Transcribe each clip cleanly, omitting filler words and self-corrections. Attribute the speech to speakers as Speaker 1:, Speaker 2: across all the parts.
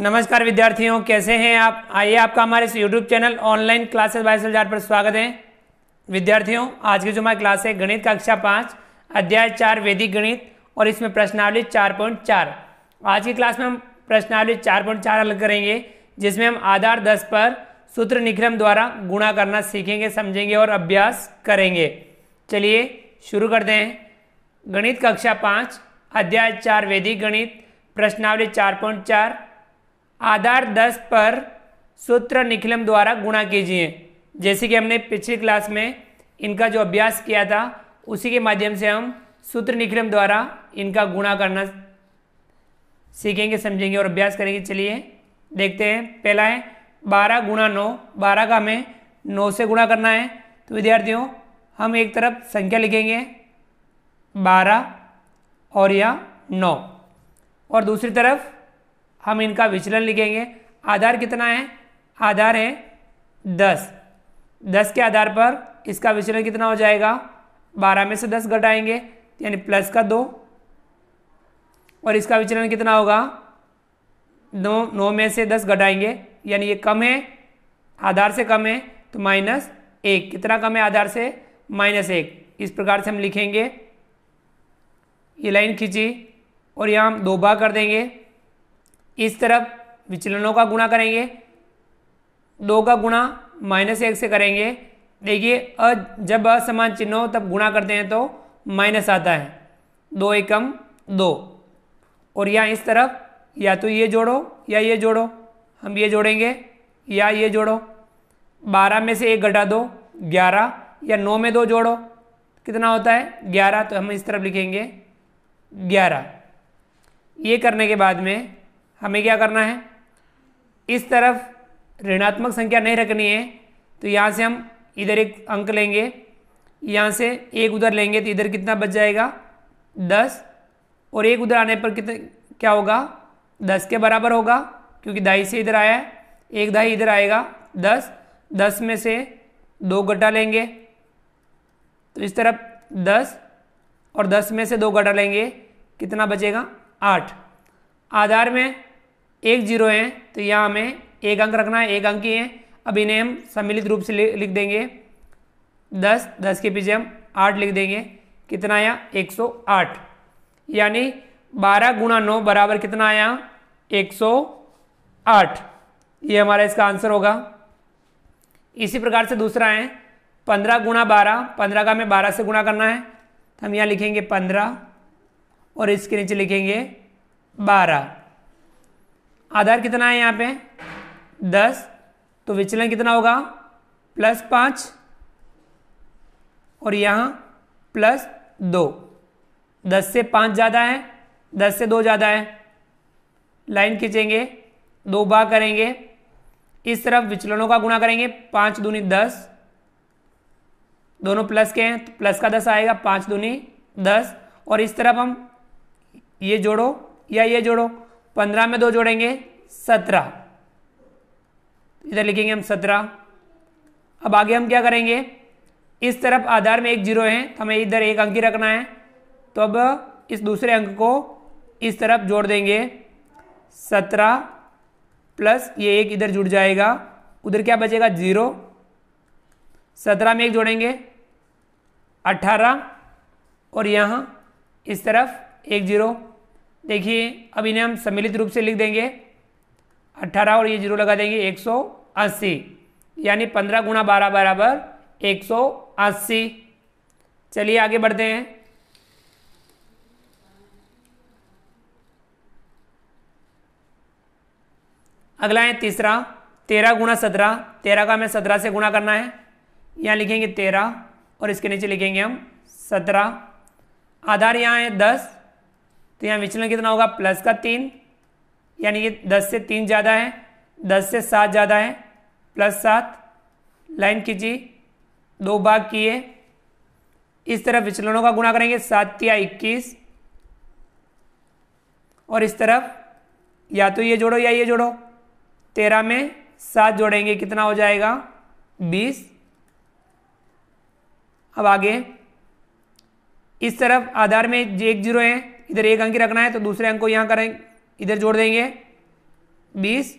Speaker 1: नमस्कार विद्यार्थियों, कैसे हैं आप। आइए आपका हमारे इस YouTube channel online classes by सलजार पर स्वागत है। विद्यार्थियों, आज की जो हमारी क्लास है गणित कक्षा 5 अध्याय 4 वैदिक गणित और इसमें प्रश्नावली 4.4। आज की क्लास में हम प्रश्नावली 4.4 हल करेंगे, जिसमें हम आधार 10 पर सूत्र निक्रम द्वारा गुणा करना सीखेंगे, समझेंगे और अभ्यास करेंगे। चलिए शुरू करते हैं। गणित कक्षा 5 अध्याय 4 वैदिक गणित प्रश्नावली 4.4 आधार 10 पर सूत्र निखिलम द्वारा गुणा कीजिए। जैसे कि हमने पिछली क्लास में इनका जो अभ्यास किया था उसी के माध्यम से हम सूत्र निखिलम द्वारा इनका गुणा करना सीखेंगे, समझेंगे और अभ्यास करेंगे। चलिए देखते हैं। पहला है 12 गुणा 9। 12 का हमें 9 से गुणा करना है। तो विद्यार्थियों, हम एक तरफ संख्या लिखेंगे 12 और या 9, और दूसरी तरफ हम इनका विचलन लिखेंगे। आधार कितना है? आधार है 10। 10 के आधार पर इसका विचलन कितना हो जाएगा? 12 में से 10 घटाएंगे यानी प्लस का 2, और इसका विचलन कितना होगा? 9 में से 10 घटाएंगे यानी ये कम है, आधार से कम है तो -1। कितना कम है आधार से? -1। इस प्रकार से हम लिखेंगे। ये लाइन खींची और यहाँ हम 2 भाग कर देंगे। इस तरफ विचलनों का गुणा करेंगे। 2 का गुणा -1 से करेंगे। देखिए जब असमान चिन्ह हो तब गुणा करते हैं तो माइनस आता है। 2 एकम 2, और यहाँ इस तरफ या तो ये जोड़ो या ये जोड़ो। हम ये जोड़ेंगे या ये जोड़ो। 12 में से 1 घटा दो 11, या 9 में 2 जोड़ो कितना होता है? 11। तो हम इस तरफ लिखेंगे 11। ये करने के बाद में हमें क्या करना है? इस तरफ ऋणात्मक संख्या नहीं रखनी है, तो यहाँ से हम इधर एक अंक लेंगे, यहाँ से 1 उधर लेंगे तो इधर कितना बच जाएगा? 10, और 1 उधर आने पर कितना क्या होगा? 10 के बराबर होगा, क्योंकि दाई से इधर आया है। 1 दाई इधर आएगा 10। 10 में से 2 घटा लेंगे तो इस तरफ 10, और 10 में से 2 घटा लेंगे कितना बचेगा? 8। आधार में 1 0 है तो यहाँ हमें 1 अंक रखना है, 1 अंक ही है। अब इन्हें हम सम्मिलित रूप से लिख देंगे 10। 10 के पीछे हम 8 लिख देंगे। कितना आया? 108। यानी 12 गुणा 9 बराबर कितना आया? 108। ये हमारा इसका आंसर होगा। इसी प्रकार से दूसरा है 15 गुणा 12। 15 का हमें 12 से गुणा करना है, तो हम यहाँ लिखेंगे 15 और इसके नीचे लिखेंगे 12। आधार कितना है यहाँ पे? 10। तो विचलन कितना होगा? +5, और यहाँ +2। 10 से 5 ज़्यादा है, 10 से 2 ज़्यादा है। लाइन खींचेंगे, 2 भाग करेंगे। इस तरफ विचलनों का गुणा करेंगे। 5 दूनी 10, दोनों प्लस के हैं तो प्लस का 10 आएगा। 5 दूनी 10, और इस तरफ हम ये जोड़ो या ये जोड़ो। 15 में 2 जोड़ेंगे 17, इधर लिखेंगे हम 17। अब आगे हम क्या करेंगे? इस तरफ आधार में 1 0 है तो हमें इधर 1 अंक ही रखना है, तो अब इस दूसरे अंक को इस तरफ जोड़ देंगे। 17 प्लस ये 1 इधर जुड़ जाएगा, उधर क्या बचेगा? 0। 17 में 1 जोड़ेंगे 18, और यहाँ इस तरफ 1 0। देखिए अब इन्हें हम सम्मिलित रूप से लिख देंगे। 18 और ये 0 लगा देंगे 180। यानी 15 गुणा 12 बराबर 180। चलिए आगे बढ़ते हैं। अगला है तीसरा 13 गुणा 17। 13 का हमें 17 से गुणा करना है। यहाँ लिखेंगे 13 और इसके नीचे लिखेंगे हम 17। आधार यहाँ है 10, तो यहाँ विचलन कितना होगा? +3, यानी ये 10 से 3 ज़्यादा है, 10 से 7 ज़्यादा है, +7। लाइन खींची, 2 भाग किए। इस तरफ विचलनों का गुणा करेंगे। 7 या 21, और इस तरफ या तो ये जोड़ो या ये जोड़ो। 13 में 7 जोड़ेंगे कितना हो जाएगा? 20। अब आगे इस तरफ आधार में 1 0 है, इधर 1 अंक रखना है, तो दूसरे अंक को यहाँ करें, इधर जोड़ देंगे। 20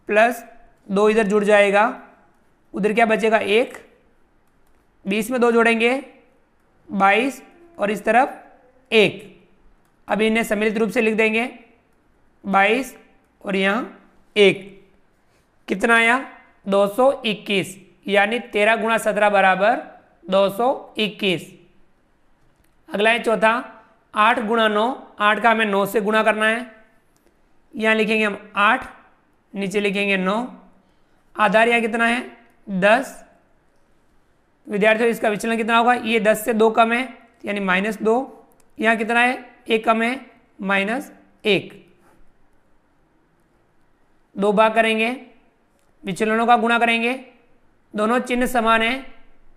Speaker 1: प्लस 2 इधर जुड़ जाएगा, उधर क्या बचेगा 1, 20 में 2 जोड़ेंगे 22 और इस तरफ 1। अब इन्हें सम्मिलित रूप से लिख देंगे 22 और यहाँ 1। कितना आया 221, यानी 13 गुणा 17 बराबर 221। अगला है चौथा 8 गुणा 9, 8 का हमें 9 से गुणा करना है। यहाँ लिखेंगे हम 8, नीचे लिखेंगे 9, आधार यहाँ कितना है 10। विद्यार्थियों इसका विचलन कितना होगा, ये 10 से 2 कम है यानी -2, यहाँ कितना है 1 कम है -1। 2 भाग करेंगे, विचलनों का गुणा करेंगे, दोनों चिन्ह समान है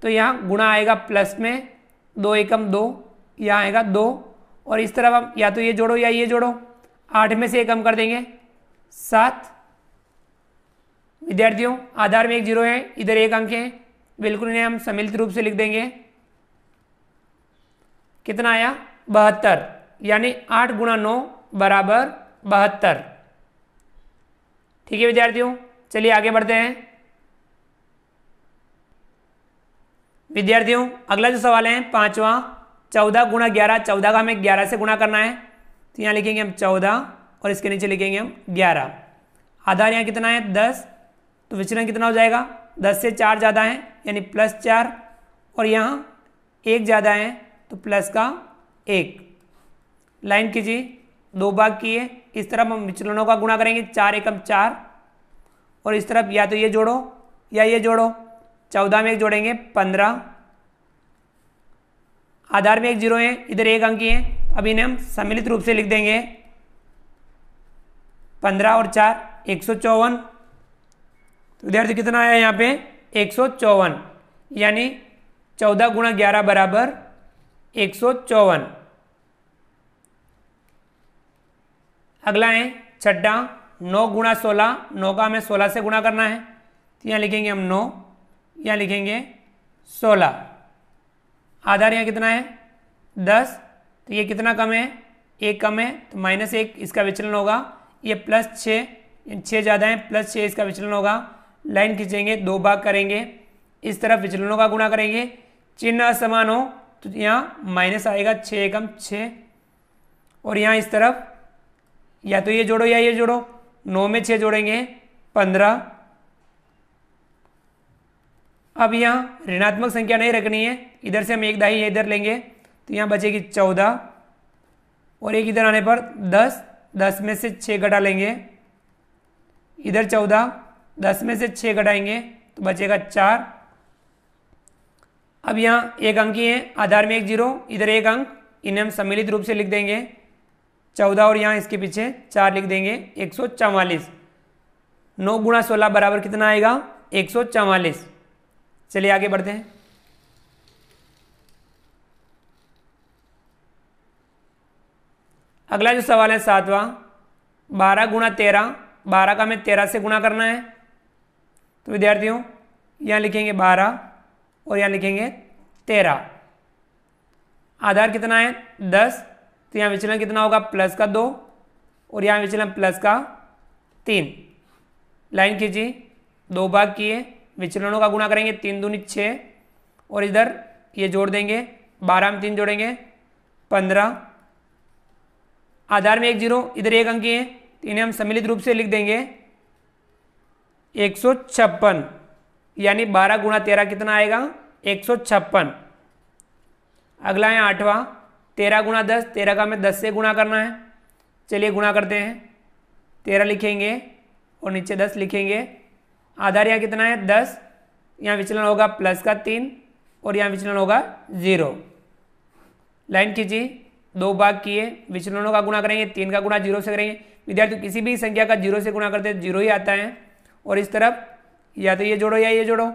Speaker 1: तो यहाँ गुणा आएगा प्लस में, 2 एकम 2, यहाँ आएगा 2 और इस तरफ हम या तो ये जोड़ो या ये जोड़ो, 8 में से 1 कम कर देंगे 7। विद्यार्थियों आधार में एक 0 है, इधर 1 अंक है, बिल्कुल इन्हें हम सम्मिलित रूप से लिख देंगे। कितना आया 72, यानी 8 गुणा 9 बराबर 72। ठीक है विद्यार्थियों, चलिए आगे बढ़ते हैं। विद्यार्थियों अगला जो सवाल है 5वां, 14 गुणा 11, 14 का हमें 11 से गुणा करना है तो यहाँ लिखेंगे हम 14 और इसके नीचे लिखेंगे हम 11। आधार यहाँ कितना है 10, तो विचलन कितना हो जाएगा 10 से 4 ज़्यादा है यानी +4 और यहाँ 1 ज़्यादा है तो प्लस का 1। लाइन कीजिए, 2 भाग किए, इस तरफ हम विचलनों का गुणा करेंगे, 4 एकम 4 और इस तरफ या तो ये जोड़ो या ये जोड़ो, 14 में 1 जोड़ेंगे 15। आधार में एक 0 है, इधर 1 अंक है, अब इन्हें हम सम्मिलित रूप से लिख देंगे 15 और 4 154। तो विद्यार्थी कितना आया यहाँ पे 154, यानी 14 गुणा 11 बराबर 154। अगला है छठा 9 गुणा 16, 9 का हमें 16 से गुणा करना है तो यहाँ लिखेंगे हम 9, यहाँ लिखेंगे 16। आधार यहाँ कितना है 10, तो ये कितना कम है 1 कम है तो -1 इसका विचलन होगा, ये +6 6 ज़्यादा है +6 इसका विचलन होगा। लाइन खींचेंगे, 2 भाग करेंगे, इस तरफ विचलनों का गुणा करेंगे, चिन्ह असमान हो तो यहाँ माइनस आएगा 6 एकम 6 और यहाँ इस तरफ या तो ये जोड़ो या ये जोड़ो, 9 में 6 जोड़ेंगे 15। अब यहाँ ऋणात्मक संख्या नहीं रखनी है, इधर से हम एक दाही इधर लेंगे तो यहाँ बचेगी 14 और एक इधर आने पर 10, 10 में से 6 घटा लेंगे, इधर 14, 10 में से 6 घटाएंगे तो बचेगा 4। अब यहाँ 1 अंक ही है, आधार में एक 0, इधर 1 अंक, इन्हें हम सम्मिलित रूप से लिख देंगे 14 और यहाँ इसके पीछे 4 लिख देंगे 144। 9 गुणा 16 बराबर कितना आएगा 144। चलिए आगे बढ़ते हैं। अगला जो सवाल है 7वां, 12 गुणा 13, 12 का हमें 13 से गुणा करना है तो विद्यार्थियों यहाँ लिखेंगे 12 और यहाँ लिखेंगे 13। आधार कितना है 10, तो यहाँ विचलन कितना होगा प्लस का 2 और यहाँ विचलन प्लस का 3। लाइन खींची, 2 भाग किए, विचलनों का गुणा करेंगे, 3 दूनी 6 और इधर ये जोड़ देंगे, 12 में 3 जोड़ेंगे 15। आधार में एक 0, इधर 1 अंक है, इन्हें हम सम्मिलित रूप से लिख देंगे 156, यानी 12 गुणा 13 कितना आएगा 156। अगला है 8वां, 13 गुणा 10, 13 का हमें 10 से गुणा करना है। चलिए गुणा करते हैं, 13 लिखेंगे और नीचे 10 लिखेंगे। आधार यहाँ कितना है 10, यहाँ विचलन होगा प्लस का 3 और यहाँ विचलन होगा 0। लाइन खींची, 2 भाग किए, विचलनों का गुणा करेंगे, 3 का गुणा 0 से करेंगे। विद्यार्थी किसी भी संख्या का 0 से गुणा करते हैं 0 ही आता है और इस तरफ या तो ये जोड़ो या ये जोड़ो,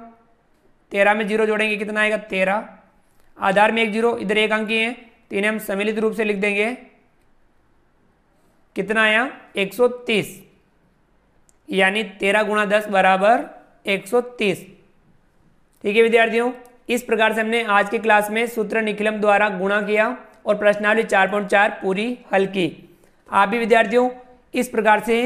Speaker 1: 13 में 0 जोड़ेंगे कितना आएगा 13। आधार में एक 0, इधर 1 अंक है, तो इन्हें हम सम्मिलित रूप से लिख देंगे, कितना आया 130, यानी 13 गुणा 10 बराबर 130। ठीक है विद्यार्थियों, इस प्रकार से हमने आज की क्लास में सूत्र निखिलम द्वारा गुणा किया और प्रश्नावली 4.4 पूरी हल की। आप भी विद्यार्थियों इस प्रकार से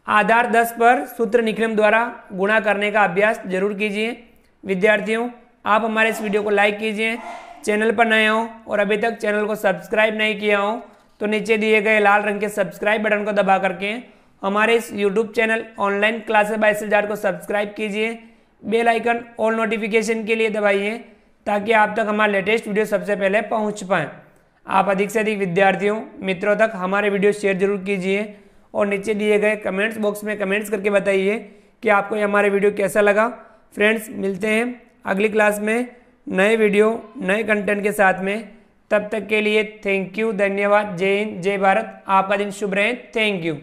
Speaker 1: आधार 10 पर सूत्र निखिलम द्वारा गुणा करने का अभ्यास जरूर कीजिए। विद्यार्थियों, आप हमारे इस वीडियो को लाइक कीजिए। चैनल पर नए हो और अभी तक चैनल को सब्सक्राइब नहीं किया हो तो नीचे दिए गए लाल रंग के सब्सक्राइब बटन को दबा करके हमारे इस YouTube channel online classes bye SLR को सब्सक्राइब कीजिए। बेल आइकन ऑल नोटिफिकेशन के लिए दबाइए ताकि आप तक हमारा लेटेस्ट वीडियो सबसे पहले पहुंच पाएँ। आप अधिक से अधिक विद्यार्थियों मित्रों तक हमारे वीडियो शेयर जरूर कीजिए और नीचे दिए गए कमेंट्स बॉक्स में कमेंट्स करके बताइए कि आपको ये हमारे वीडियो कैसा लगा। फ्रेंड्स, मिलते हैं अगली क्लास में नए वीडियो नए कंटेंट के साथ में। तब तक के लिए थैंक यू, धन्यवाद, जय हिंद, जय भारत। आपका दिन शुभ रहे। Thank you.